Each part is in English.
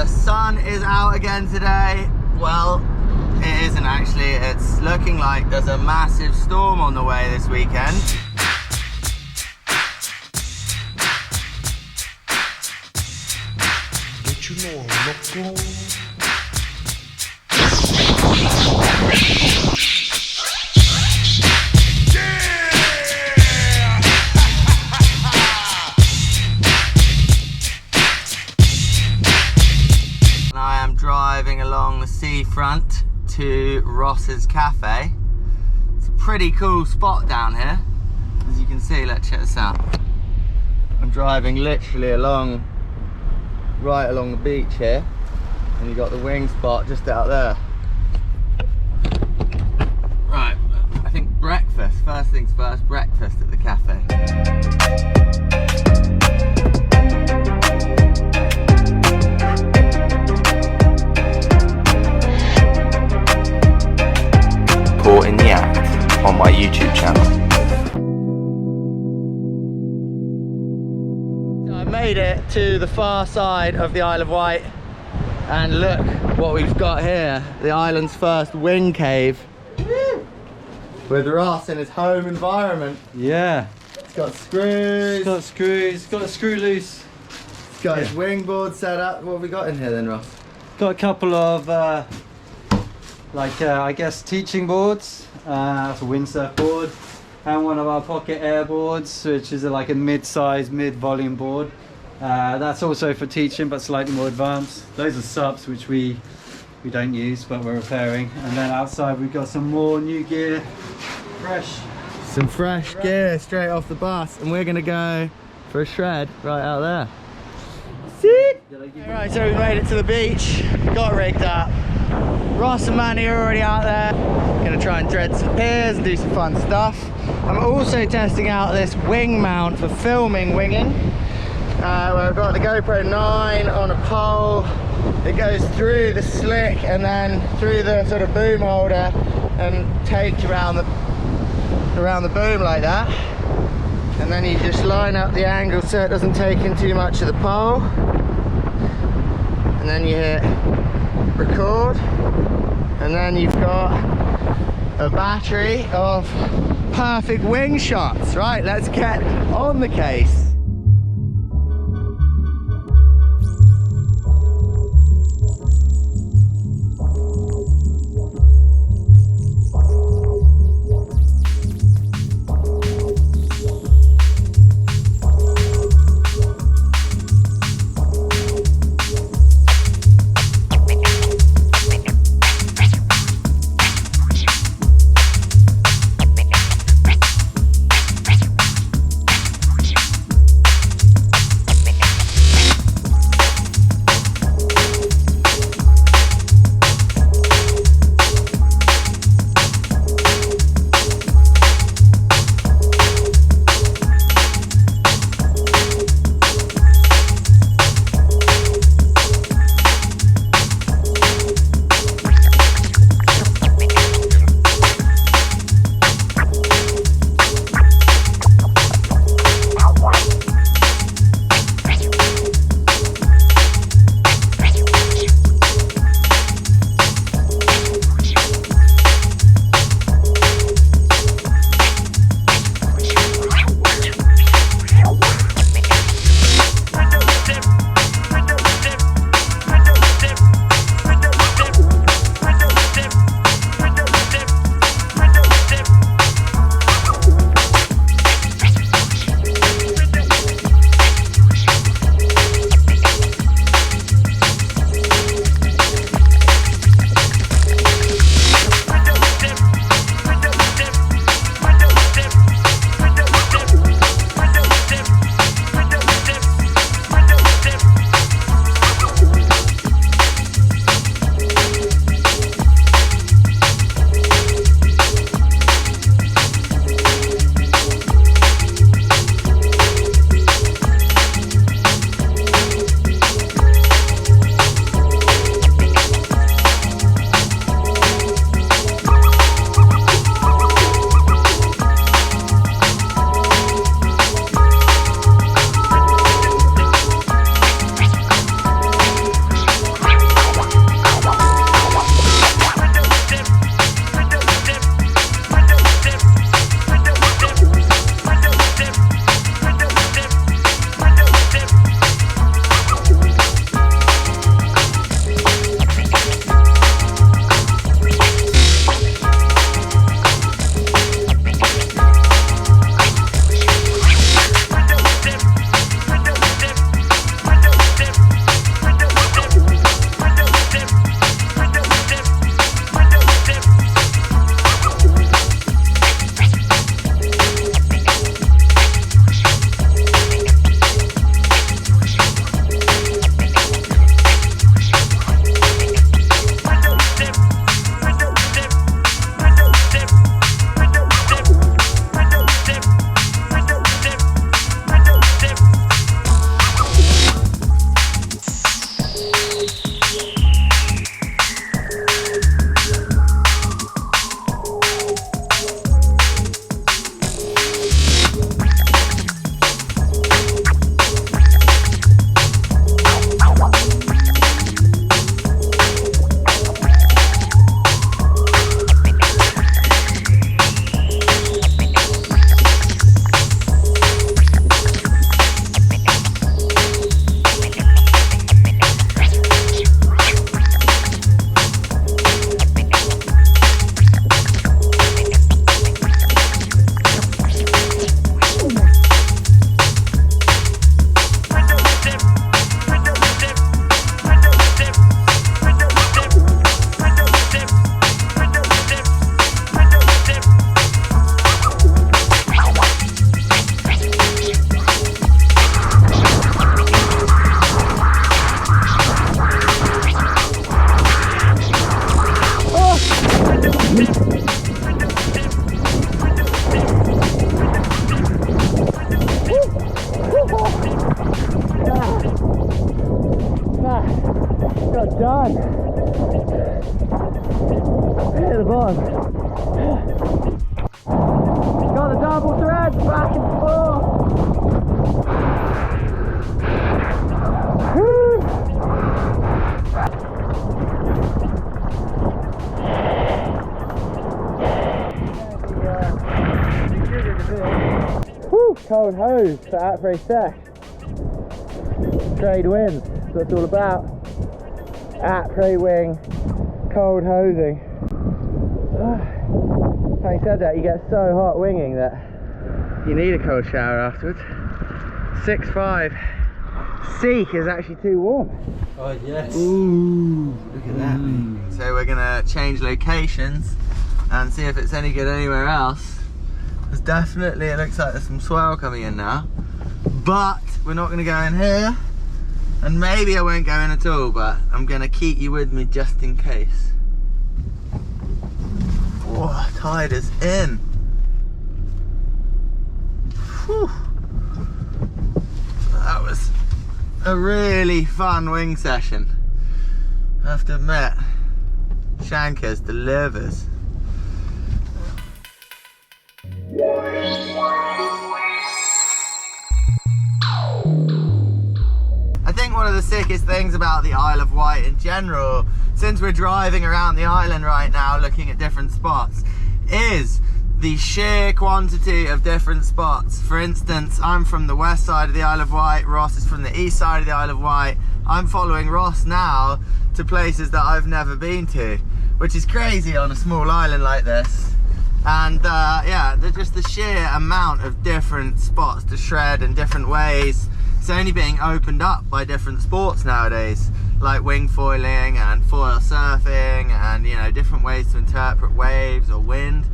The sun is out again today. Well, it isn't actually. It's looking like there's a massive storm on the way this weekend. Don't you know I'm local? Driving along the seafront to Ross's Cafe. It's a pretty cool spot down here, as you can see. Let's check this out. I'm driving literally right along the beach here, and you got the wing spot just out there. Right, I think breakfast, first things first, breakfast at the cafe. In the act on my YouTube channel. So I made it to the far side of the Isle of Wight, and look what we've got here. The island's first wing cave with Ross in his home environment. Yeah. It's got screws. It's got screws. It's got a screw loose. It's got his wingboard set up. What have we got in here then, Ross? Got a couple of I guess teaching boards. That's a windsurf board, and one of our pocket air boards, which is like a mid-size, mid-volume board. That's also for teaching, but slightly more advanced. Those are subs, which we don't use, but we're repairing. And then outside we've got some more new gear, Some fresh gear straight off the bus, and we're gonna go for a shred right out there. See? Alright, so we made it to the beach, got rigged up. Ross and Manny are already out there. Gonna try and thread some piers and do some fun stuff. I'm also testing out this wing mount for filming winging. Where I've got the GoPro 9 on a pole. It goes through the slick and then through the sort of boom holder and takes around the boom like that. And then you just line up the angle so it doesn't take in too much of the pole. And then you hit record, and then you've got a battery of perfect wing shots. Right, let's get on the case. Got done. Hit the bottom. Got the double threads back and forth. Woo. Woo, cold hose for out for a sec. Trade winds, that's what it's all about. At wing, cold hosing. Having said that, you get so hot winging that you need a cold shower afterwards. 6.5. Seek is actually too warm. Oh yes. Ooh, look at that. So we're gonna change locations and see if it's any good anywhere else. There's definitely, it looks like there's some swell coming in now, but we're not gonna go in here, and maybe I won't go in at all, but I'm gonna keep you with me just in case. Oh, tide is in. Whew. That was a really fun wing session, I have to admit. Shankers delivers. I think one of the sickest things about the Isle of Wight in general, since we're driving around the island right now looking at different spots, is the sheer quantity of different spots. For instance, I'm from the west side of the Isle of Wight, Ross is from the east side of the Isle of Wight. I'm following Ross now to places that I've never been to, which is crazy on a small island like this. And yeah, just the sheer amount of different spots to shred in different ways. It's only being opened up by different sports nowadays, like wingfoiling and foil surfing, and you know, different ways to interpret waves or wind.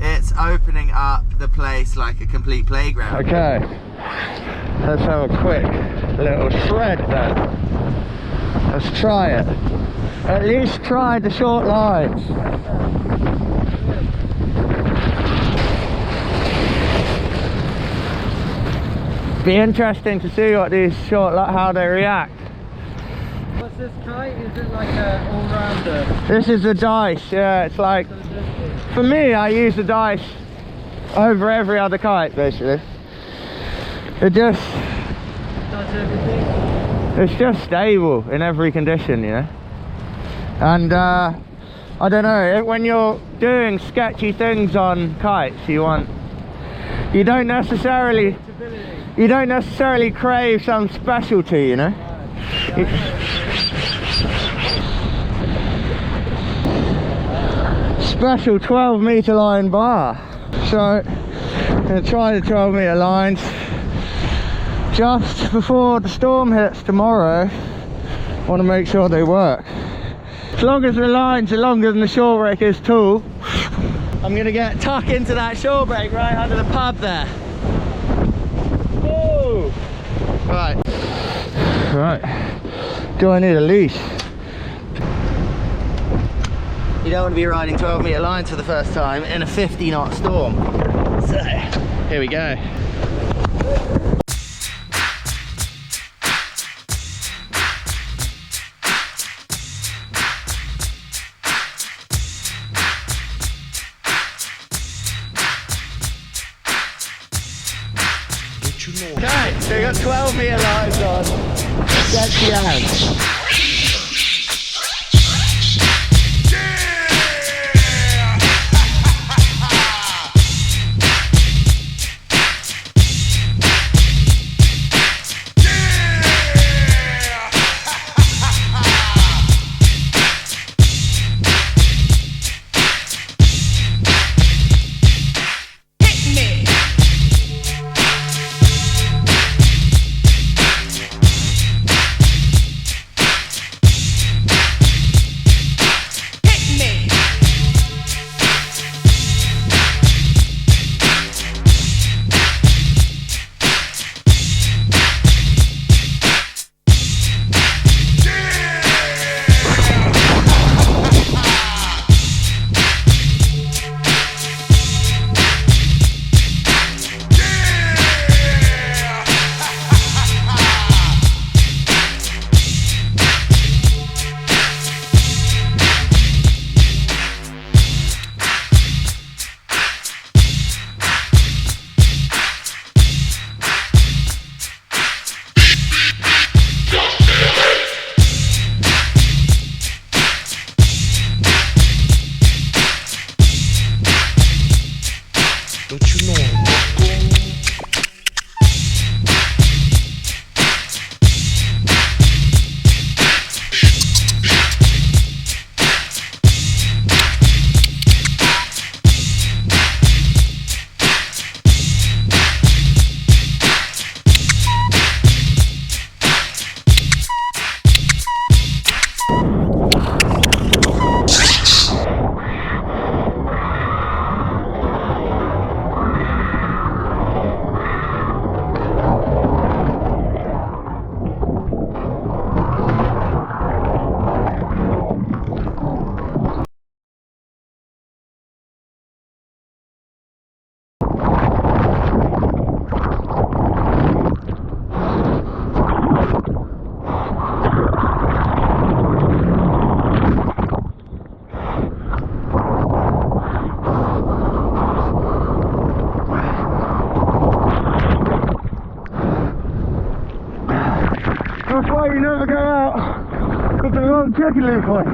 It's opening up the place like a complete playground. Okay, let's have a quick little shred then. Let's try it. At least try the short lines. Be interesting to see what these short, how they react. What's this kite? Is it like an all-rounder? This is the dice, yeah, it's like, for me, I use the dice over every other kite, basically. It just, Does everything? it's just stable in every condition, you know. And I don't know, when you're doing sketchy things on kites, you don't necessarily crave some specialty, you know. Special 12-meter line bar. So I'm going to try the 12-meter lines just before the storm hits tomorrow. I want to make sure they work. As long as the lines are longer than the shore break is too, I'm going to tuck into that shore break right under the pub there. Whoa. Right, do I need a leash? You don't want to be riding 12-meter lines for the first time in a 50-knot storm. So, here we go. Okay, so we got 12-meter lines on. Get down. the wrong chicken loop on.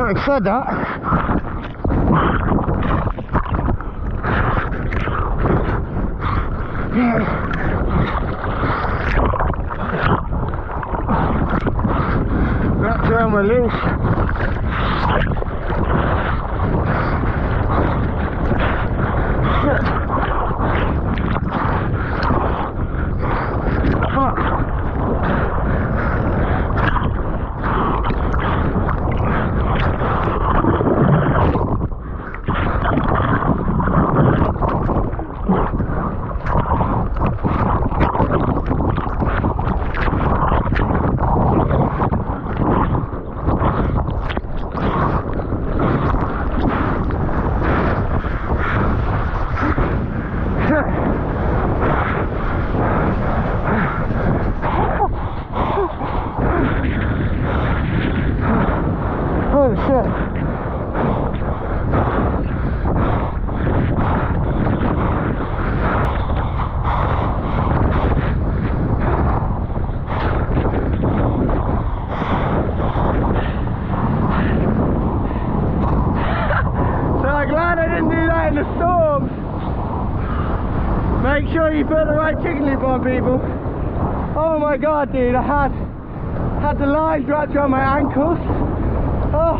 I said that. Wrapped around my leash. Holy shit. So I'm glad I didn't do that in the storm. Make sure you put the right chicken loop on, people. Oh my god, dude, I had the lines wrapped around my ankles. Oh,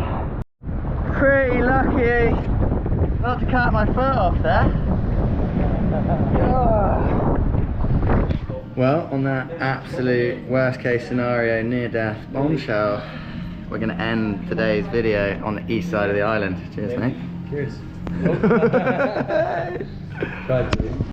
pretty lucky not to cut my foot off there. Well, on that absolute worst case scenario, near death bombshell, we're going to end today's video on the east side of the island. Cheers, mate. Cheers. Tried to.